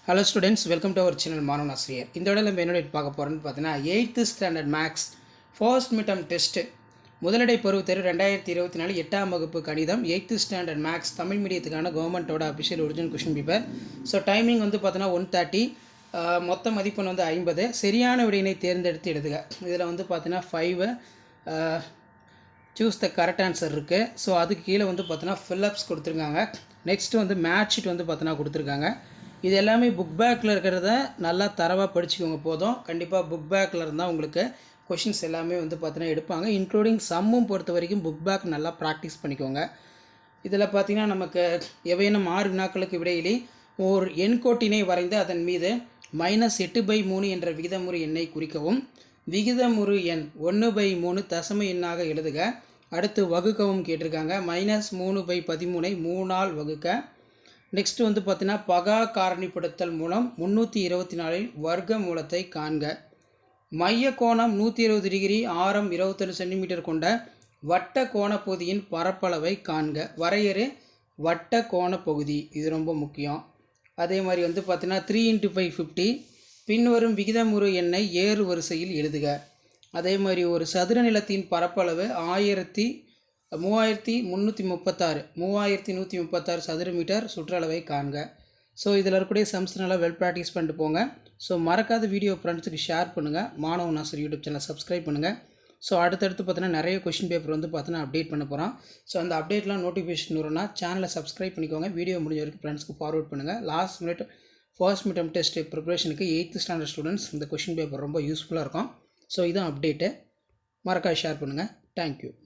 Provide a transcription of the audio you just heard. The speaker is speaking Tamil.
Hello students, welcome to our channel மாணவன் ஆசிரியர். இந்த விட நம்ம என்னோட பார்க்க போகிறோன்னு பார்த்தீங்கன்னா 8th standard maths first midterm test முதலடை பருவ தேர்வு 2024 8ஆம் வகுப்பு கணிதம் 8th ஸ்டாண்டர்ட் மேக்ஸ் தமிழ் மீடியத்துக்கான கவர்மெண்ட்டோட official original question paper. So timing வந்து பார்த்தீங்கன்னா 1:30, மொத்த மதிப்பெண் வந்து 50. சரியான விடையினை தேர்ந்தெடுத்து எழுதுக. இதில் வந்து பார்த்தீங்கன்னா 5 சூஸ் த கரெக்ட் ஆன்சர் இருக்குது. ஸோ அதுக்கு கீழே வந்து பார்த்தீங்கன்னா ஃபில்லப்ஸ் கொடுத்துருக்காங்க. நெக்ஸ்ட்டு வந்து மேட்ச் ஷீட் வந்து பார்த்தீங்கன்னா கொடுத்துருக்காங்க. இது எல்லாமே புக் பேக்கில் இருக்கிறத நல்லா தரவாக படிச்சுக்கோங்க போதும். கண்டிப்பாக புக் பேக்கில் இருந்தால் உங்களுக்கு கொஷின்ஸ் எல்லாமே வந்து பார்த்தீங்கன்னா எடுப்பாங்க. இன்க்ளூடிங் சம்மும் பொறுத்த வரைக்கும் புக் பேக் நல்லா ப்ராக்டிஸ் பண்ணிக்கோங்க. இதில் பார்த்திங்கன்னா நமக்கு எவையேனும் 6 வினாக்களுக்கு விடையிலே ஒரு எண்கோட்டினை வரைந்து அதன் மீது -8/3 என்ற விகிதமுறு எண்ணை குறிக்கவும். விகிதமுறு எண் 1/3 தசம எண்ணாக எழுதுக. அடுத்து வகுக்கவும் கேட்டிருக்காங்க. -3/13 3ஆல் வகுக்க. நெக்ஸ்ட்டு வந்து பார்த்தீங்கன்னா பகா காரணிப்படுத்தல் மூலம் 324 வர்க்க மூலத்தை காண்க. மைய கோணம் 120 டிகிரி, ஆரம் 21 சென்டிமீட்டர் கொண்ட வட்ட கோணப்பகுதியின் பரப்பளவை காண்க. வரையறு வட்ட கோணப்பகுதி, இது ரொம்ப முக்கியம். அதே மாதிரி வந்து பார்த்தீங்கன்னா 3 × 5 50. பின்வரும் விகிதமுறு எண்ணை ஏறு வரிசையில் எழுதுக. அதே மாதிரி ஒரு சதுர நிலத்தின் பரப்பளவு 3336 சதுர மீட்டர் சுற்றளவை காண்க. ஸோ இதில் இருக்கக்கூடிய சம்ஸ் நல்லா வெல் ப்ராக்டிஸ் பண்ணிட்டு போங்க. ஸோ மறக்காத வீடியோ ஃப்ரெண்ட்ஸுக்கு ஷேர் பண்ணுங்கள். மாணவன் ஆசிரியர் யூடியூப் சேனல் சப்ஸ்கிரைப் பண்ணுங்கள். ஸோ அடுத்தடுத்து பார்த்தீங்கன்னா நிறைய கொஷின் பேப்பர் வந்து பார்த்தீங்கன்னா அப்டேட் பண்ண போகிறோம். ஸோ அந்த அப்டேட்லாம் நோட்டிஃபிகேஷன் வரும்னா சேனலை சப்ஸ்கிரைப் பண்ணிக்கோங்க. வீடியோ முடிஞ்ச வரைக்கும் ஃப்ரெண்ட்ஸ்க்கு ஃபார்வர்ட் பண்ணுங்கள். Last minute first midterm test ப்ரிப்பரேஷனுக்கு 8th ஸ்டாண்டர்ட் ஸ்டூடெண்ட்ஸ் இந்த கொஷின் பேப்பர் ரொம்ப யூஸ்ஃபுல்லாக இருக்கும். ஸோ இதுதான் அப்டேட்டு. மறக்காத ஷேர் பண்ணுங்கள். தேங்க்யூ.